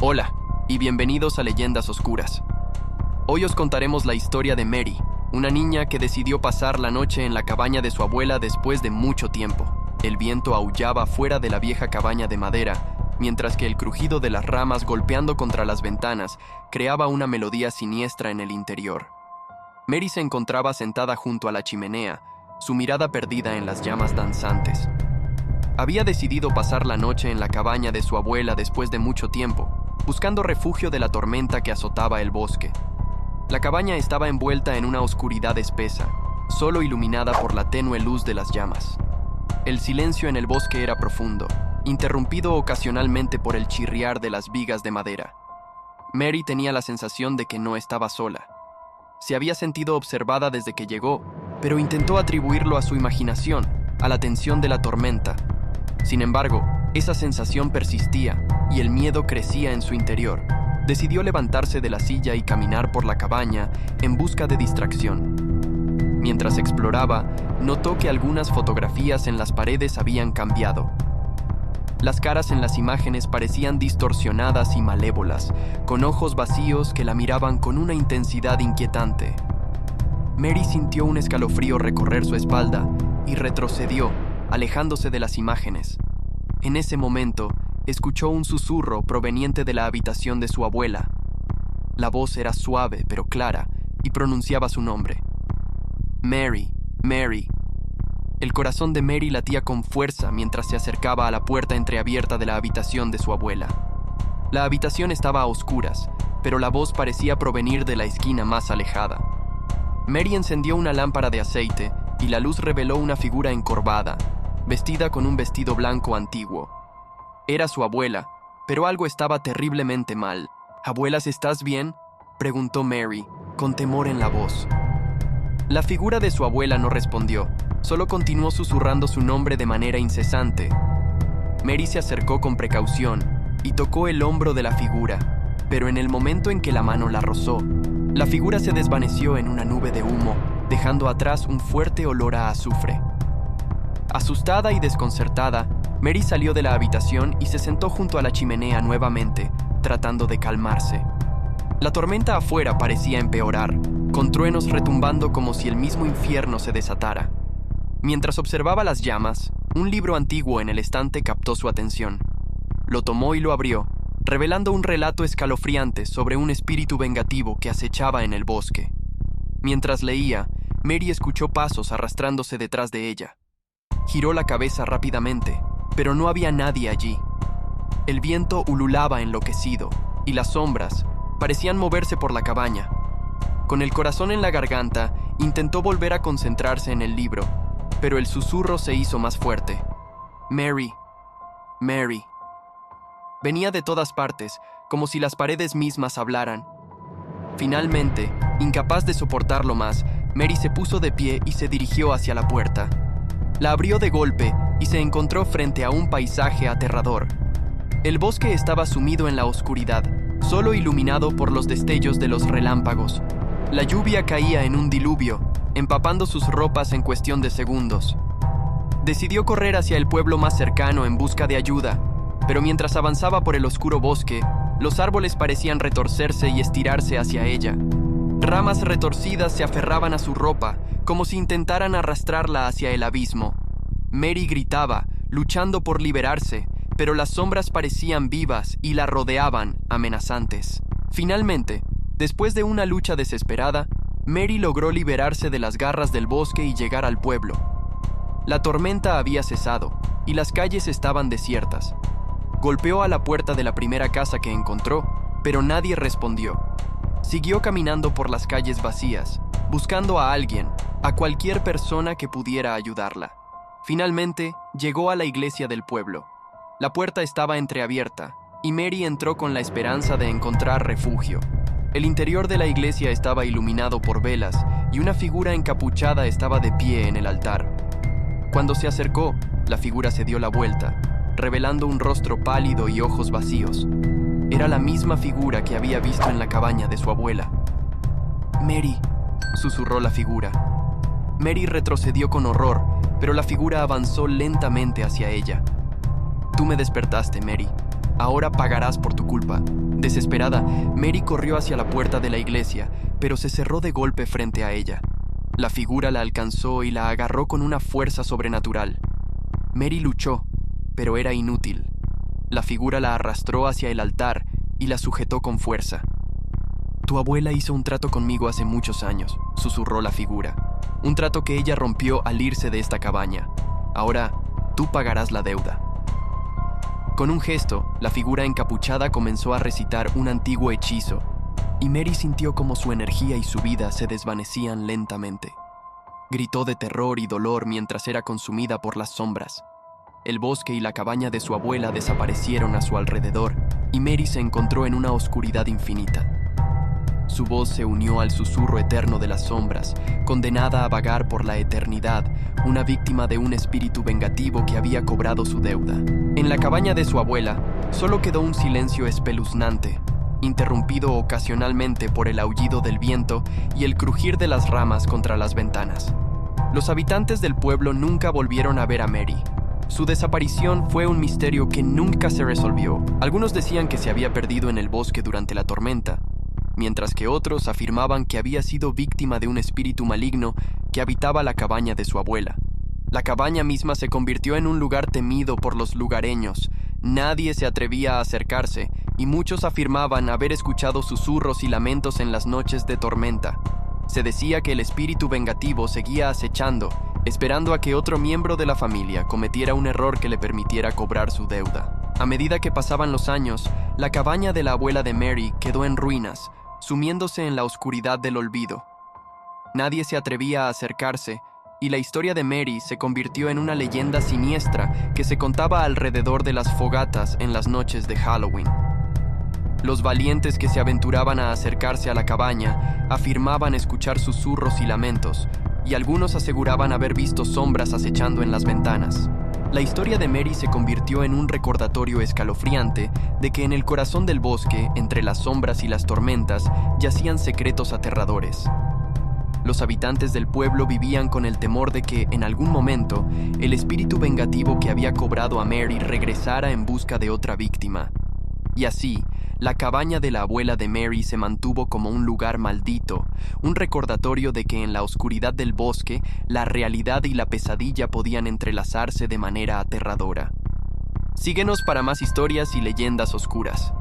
Hola, y bienvenidos a Leyendas Oscuras. Hoy os contaremos la historia de Mary, una niña que decidió pasar la noche en la cabaña de su abuela después de mucho tiempo. El viento aullaba fuera de la vieja cabaña de madera, mientras que el crujido de las ramas golpeando contra las ventanas creaba una melodía siniestra en el interior. Mary se encontraba sentada junto a la chimenea, su mirada perdida en las llamas danzantes. Había decidido pasar la noche en la cabaña de su abuela después de mucho tiempo, buscando refugio de la tormenta que azotaba el bosque. La cabaña estaba envuelta en una oscuridad espesa, solo iluminada por la tenue luz de las llamas. El silencio en el bosque era profundo, interrumpido ocasionalmente por el chirriar de las vigas de madera. Mary tenía la sensación de que no estaba sola. Se había sentido observada desde que llegó, pero intentó atribuirlo a su imaginación, a la tensión de la tormenta. Sin embargo, esa sensación persistía y el miedo crecía en su interior. Decidió levantarse de la silla y caminar por la cabaña en busca de distracción. Mientras exploraba, notó que algunas fotografías en las paredes habían cambiado. Las caras en las imágenes parecían distorsionadas y malévolas, con ojos vacíos que la miraban con una intensidad inquietante. Mary sintió un escalofrío recorrer su espalda y retrocedió, alejándose de las imágenes. En ese momento, escuchó un susurro proveniente de la habitación de su abuela. La voz era suave pero clara y pronunciaba su nombre. Mary, Mary. El corazón de Mary latía con fuerza mientras se acercaba a la puerta entreabierta de la habitación de su abuela. La habitación estaba a oscuras, pero la voz parecía provenir de la esquina más alejada. Mary encendió una lámpara de aceite y la luz reveló una figura encorvada, vestida con un vestido blanco antiguo. Era su abuela, pero algo estaba terriblemente mal. «¿Abuelas, estás bien?», preguntó Mary, con temor en la voz. La figura de su abuela no respondió, solo continuó susurrando su nombre de manera incesante. Mary se acercó con precaución y tocó el hombro de la figura, pero en el momento en que la mano la rozó, la figura se desvaneció en una nube de humo, dejando atrás un fuerte olor a azufre. Asustada y desconcertada, Mary salió de la habitación y se sentó junto a la chimenea nuevamente, tratando de calmarse. La tormenta afuera parecía empeorar, con truenos retumbando como si el mismo infierno se desatara. Mientras observaba las llamas, un libro antiguo en el estante captó su atención. Lo tomó y lo abrió, revelando un relato escalofriante sobre un espíritu vengativo que acechaba en el bosque. Mientras leía, Mary escuchó pasos arrastrándose detrás de ella. Giró la cabeza rápidamente, pero no había nadie allí. El viento ululaba enloquecido, y las sombras parecían moverse por la cabaña. Con el corazón en la garganta, intentó volver a concentrarse en el libro, pero el susurro se hizo más fuerte. Mary, Mary. Venía de todas partes, como si las paredes mismas hablaran. Finalmente, incapaz de soportarlo más, Mary se puso de pie y se dirigió hacia la puerta. La abrió de golpe y se encontró frente a un paisaje aterrador. El bosque estaba sumido en la oscuridad, solo iluminado por los destellos de los relámpagos. La lluvia caía en un diluvio, empapando sus ropas en cuestión de segundos. Decidió correr hacia el pueblo más cercano en busca de ayuda, pero mientras avanzaba por el oscuro bosque, los árboles parecían retorcerse y estirarse hacia ella. Ramas retorcidas se aferraban a su ropa, como si intentaran arrastrarla hacia el abismo. Mary gritaba, luchando por liberarse, pero las sombras parecían vivas y la rodeaban, amenazantes. Finalmente, después de una lucha desesperada, Mary logró liberarse de las garras del bosque y llegar al pueblo. La tormenta había cesado, y las calles estaban desiertas. Golpeó a la puerta de la primera casa que encontró, pero nadie respondió. Siguió caminando por las calles vacías, buscando a alguien, a cualquier persona que pudiera ayudarla. Finalmente, llegó a la iglesia del pueblo. La puerta estaba entreabierta, y Mary entró con la esperanza de encontrar refugio. El interior de la iglesia estaba iluminado por velas, y una figura encapuchada estaba de pie en el altar. Cuando se acercó, la figura se dio la vuelta, revelando un rostro pálido y ojos vacíos. Era la misma figura que había visto en la cabaña de su abuela. «Mary», susurró la figura. Mary retrocedió con horror, pero la figura avanzó lentamente hacia ella. «Tú me despertaste, Mary. Ahora pagarás por tu culpa. Desesperada, Mary corrió hacia la puerta de la iglesia, pero se cerró de golpe frente a ella. La figura la alcanzó y la agarró con una fuerza sobrenatural. Mary luchó, pero era inútil. La figura la arrastró hacia el altar y la sujetó con fuerza. «Tu abuela hizo un trato conmigo hace muchos años», susurró la figura. «Un trato que ella rompió al irse de esta cabaña. Ahora, tú pagarás la deuda». Con un gesto, la figura encapuchada comenzó a recitar un antiguo hechizo, y Mary sintió como su energía y su vida se desvanecían lentamente. Gritó de terror y dolor mientras era consumida por las sombras. El bosque y la cabaña de su abuela desaparecieron a su alrededor, y Mary se encontró en una oscuridad infinita. Su voz se unió al susurro eterno de las sombras, condenada a vagar por la eternidad, una víctima de un espíritu vengativo que había cobrado su deuda. En la cabaña de su abuela, solo quedó un silencio espeluznante, interrumpido ocasionalmente por el aullido del viento y el crujir de las ramas contra las ventanas. Los habitantes del pueblo nunca volvieron a ver a Mary. Su desaparición fue un misterio que nunca se resolvió. Algunos decían que se había perdido en el bosque durante la tormenta, mientras que otros afirmaban que había sido víctima de un espíritu maligno que habitaba la cabaña de su abuela. La cabaña misma se convirtió en un lugar temido por los lugareños. Nadie se atrevía a acercarse, y muchos afirmaban haber escuchado susurros y lamentos en las noches de tormenta. Se decía que el espíritu vengativo seguía acechando, esperando a que otro miembro de la familia cometiera un error que le permitiera cobrar su deuda. A medida que pasaban los años, la cabaña de la abuela de Mary quedó en ruinas, sumiéndose en la oscuridad del olvido. Nadie se atrevía a acercarse, y la historia de Mary se convirtió en una leyenda siniestra que se contaba alrededor de las fogatas en las noches de Halloween. Los valientes que se aventuraban a acercarse a la cabaña afirmaban escuchar susurros y lamentos, y algunos aseguraban haber visto sombras acechando en las ventanas. La historia de Mary se convirtió en un recordatorio escalofriante de que en el corazón del bosque, entre las sombras y las tormentas, yacían secretos aterradores. Los habitantes del pueblo vivían con el temor de que, en algún momento, el espíritu vengativo que había cobrado a Mary regresara en busca de otra víctima. Y así, la cabaña de la abuela de Mary se mantuvo como un lugar maldito, un recordatorio de que en la oscuridad del bosque, la realidad y la pesadilla podían entrelazarse de manera aterradora. Síguenos para más historias y leyendas oscuras.